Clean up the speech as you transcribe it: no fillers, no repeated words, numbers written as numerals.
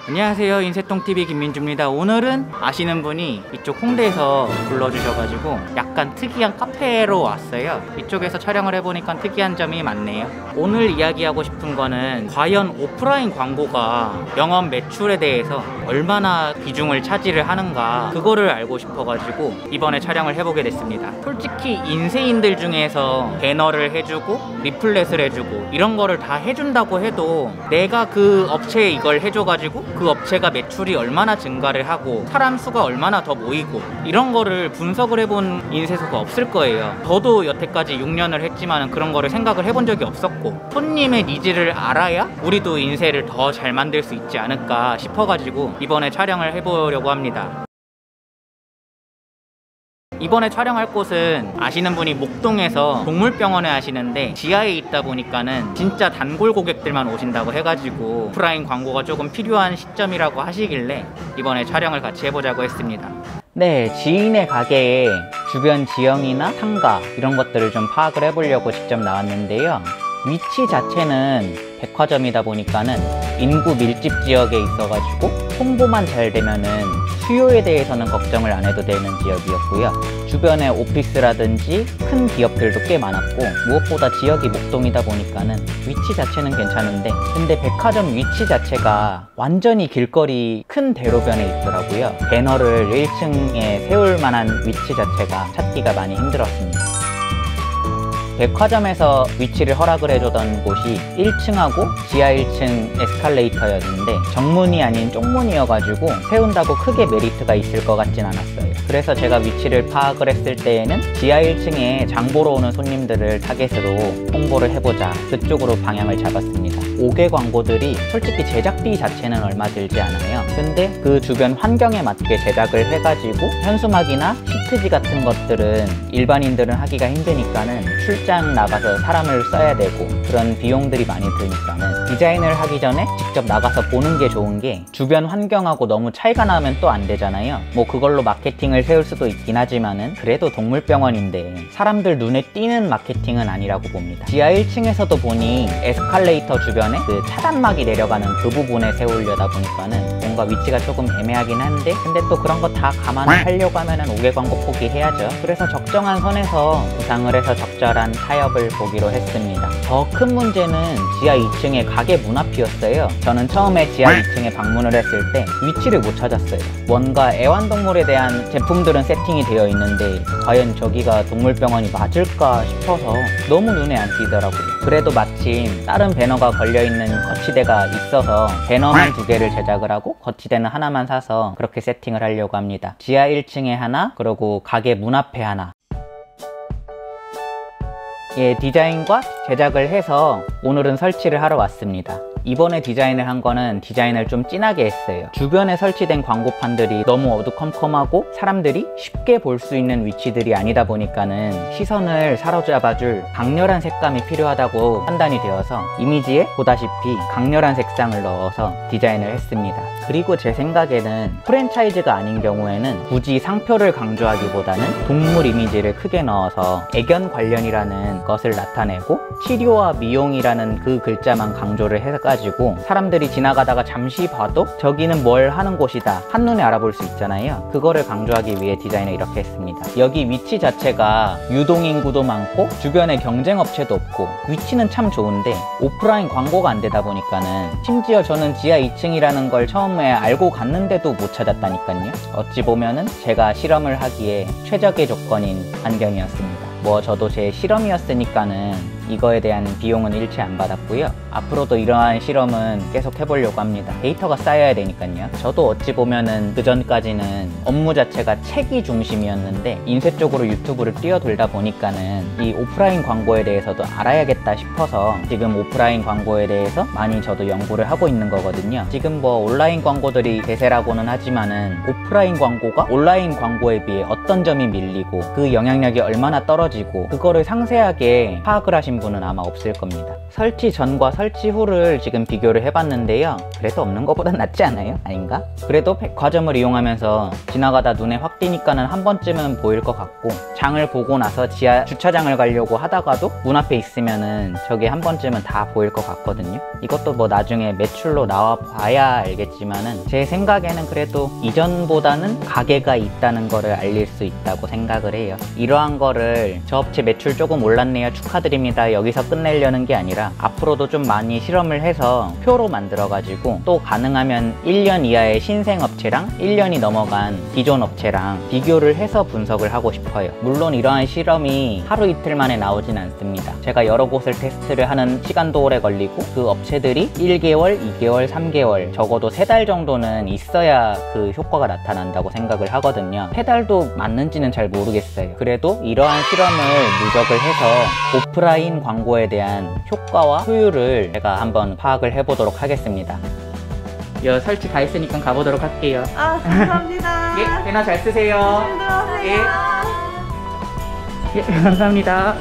안녕하세요, 인쇄통TV 김민주입니다. 오늘은 아시는 분이 이쪽 홍대에서 불러주셔가지고 약간 특이한 카페로 왔어요. 이쪽에서 촬영을 해보니까 특이한 점이 많네요. 오늘 이야기하고 싶은 거는 과연 오프라인 광고가 영업 매출에 대해서 얼마나 비중을 차지를 하는가, 그거를 알고 싶어가지고 이번에 촬영을 해보게 됐습니다. 솔직히 인쇄인들 중에서 배너를 해주고 리플렛을 해주고 이런 거를 다 해준다고 해도 내가 그 업체에 이걸 해줘가지고 그 업체가 매출이 얼마나 증가를 하고 사람 수가 얼마나 더 모이고 이런 거를 분석을 해본 인쇄소가 없을 거예요. 저도 여태까지 6년을 했지만 그런 거를 생각을 해본 적이 없었고, 손님의 니즈를 알아야 우리도 인쇄를 더 잘 만들 수 있지 않을까 싶어가지고 이번에 촬영을 해보려고 합니다. 이번에 촬영할 곳은 아시는 분이 목동에서 동물병원에 하시는데 지하에 있다 보니까는 진짜 단골 고객들만 오신다고 해가지고 오프라인 광고가 조금 필요한 시점이라고 하시길래 이번에 촬영을 같이 해보자고 했습니다. 네, 지인의 가게에 주변 지형이나 상가 이런 것들을 좀 파악을 해보려고 직접 나왔는데요. 위치 자체는 백화점이다 보니까는 인구 밀집 지역에 있어가지고 홍보만 잘 되면은 수요에 대해서는 걱정을 안 해도 되는 지역이었고요. 주변에 오피스라든지 큰 기업들도 꽤 많았고, 무엇보다 지역이 목동이다 보니까는 위치 자체는 괜찮은데, 근데 백화점 위치 자체가 완전히 길거리 큰 대로변에 있더라고요. 배너를 1층에 세울 만한 위치 자체가 찾기가 많이 힘들었습니다. 백화점에서 위치를 허락을 해주던 곳이 1층하고 지하 1층 에스컬레이터였는데 정문이 아닌 쪽문이어가지고 세운다고 크게 메리트가 있을 것 같진 않았어요. 그래서 제가 위치를 파악을 했을 때에는 지하 1층에 장 보러 오는 손님들을 타겟으로 홍보를 해보자, 그쪽으로 방향을 잡았습니다. 5개 광고들이 솔직히 제작비 자체는 얼마 들지 않아요. 근데 그 주변 환경에 맞게 제작을 해가지고 현수막이나 시트지 같은 것들은 일반인들은 하기가 힘드니까는 출장 나가서 사람을 써야 되고 그런 비용들이 많이 드니까는 디자인을 하기 전에 직접 나가서 보는 게 좋은 게, 주변 환경하고 너무 차이가 나면 또 안 되잖아요. 뭐 그걸로 마케팅을 세울 수도 있긴 하지만은 그래도 동물병원인데 사람들 눈에 띄는 마케팅은 아니라고 봅니다. 지하 1층에서도 보니 에스컬레이터 주변에 그 차단막이 내려가는 그 부분에 세우려다 보니까는 뭔가 위치가 조금 애매하긴 한데, 근데 또 그런 거 다 감안하려고 하면은 5개 광고 포기해야죠. 그래서 적정한 선에서 구상을 해서 적절한 타협을 보기로 했습니다. 더 큰 문제는 지하 2층의 가게 문 앞이었어요. 저는 처음에 지하 2층에 방문을 했을 때 위치를 못 찾았어요. 뭔가 애완동물에 대한 제품들은 세팅이 되어 있는데 과연 저기가 동물병원이 맞을까 싶어서 너무 눈에 안 띄더라고요. 그래도 마침 다른 배너가 걸려있는 거치대가 있어서 배너만 2개를 제작을 하고 거치대는 하나만 사서 그렇게 세팅을 하려고 합니다. 지하 1층에 하나, 그리고 가게 문 앞에 하나. 예, 디자인과 제작을 해서 오늘은 설치를 하러 왔습니다. 이번에 디자인을 한 거는 디자인을 좀 진하게 했어요. 주변에 설치된 광고판들이 너무 어두컴컴하고 사람들이 쉽게 볼 수 있는 위치들이 아니다 보니까는 시선을 사로잡아줄 강렬한 색감이 필요하다고 판단이 되어서 이미지에 보다시피 강렬한 색상을 넣어서 디자인을 했습니다. 그리고 제 생각에는 프랜차이즈가 아닌 경우에는 굳이 상표를 강조하기보다는 동물 이미지를 크게 넣어서 애견 관련이라는 것을 나타내고 치료와 미용이라는 그 글자만 강조를 해가지고 사람들이 지나가다가 잠시 봐도 저기는 뭘 하는 곳이다, 한눈에 알아볼 수 있잖아요. 그거를 강조하기 위해 디자인을 이렇게 했습니다. 여기 위치 자체가 유동인구도 많고 주변에 경쟁업체도 없고 위치는 참 좋은데 오프라인 광고가 안 되다 보니까는, 심지어 저는 지하 2층이라는 걸 처음에 알고 갔는데도 못 찾았다니까요. 어찌 보면은 제가 실험을 하기에 최적의 조건인 환경이었습니다. 뭐 저도 제 실험이었으니까는 이거에 대한 비용은 일체 안 받았고요. 앞으로도 이러한 실험은 계속 해보려고 합니다. 데이터가 쌓여야 되니까요. 저도 어찌 보면은 그 전까지는 업무 자체가 책이 중심이었는데 인쇄 쪽으로 유튜브를 뛰어들다 보니까는 이 오프라인 광고에 대해서도 알아야겠다 싶어서 지금 오프라인 광고에 대해서 많이 저도 연구를 하고 있는 거거든요. 지금 뭐 온라인 광고들이 대세라고는 하지만은 오프라인 광고가 온라인 광고에 비해 어떤 점이 밀리고 그 영향력이 얼마나 떨어지고 그거를 상세하게 파악을 하신 분은 아마 없을 겁니다. 설치 전과 설치 후를 지금 비교를 해봤는데요. 그래도 없는 것보단 낫지 않아요? 아닌가? 그래도 백화점을 이용하면서 지나가다 눈에 확 띄니까는 한 번쯤은 보일 것 같고, 장을 보고 나서 지하 주차장을 가려고 하다가도 문 앞에 있으면은 저게 한 번쯤은 다 보일 것 같거든요. 이것도 뭐 나중에 매출로 나와 봐야 알겠지만은 제 생각에는 그래도 이전보다는 가게가 있다는 거를 알릴 수 있다고 생각을 해요. 이러한 거를 저 업체 매출 조금 올랐네요, 축하드립니다, 여기서 끝내려는 게 아니라 앞으로도 좀 많이 실험을 해서 표로 만들어 가지고 또 가능하면 1년 이하의 신생 업체랑 1년이 넘어간 기존 업체랑 비교를 해서 분석을 하고 싶어요. 물론 이러한 실험이 하루 이틀 만에 나오진 않습니다. 제가 여러 곳을 테스트를 하는 시간도 오래 걸리고, 그 업체들이 1개월, 2개월, 3개월 적어도 3달 정도는 있어야 그 효과가 나타난다고 생각을 하거든요. 3달도 맞는지는 잘 모르겠어요. 그래도 이러한 실험을 누적을 해서 오프라인 광고에 대한 효과와 효율을 제가 한번 파악을 해보도록 하겠습니다. 설치 다 했으니까 가보도록 할게요. 아, 감사합니다. 예, 배너 잘 쓰세요. 조심 들어가세요. 예, 감사합니다.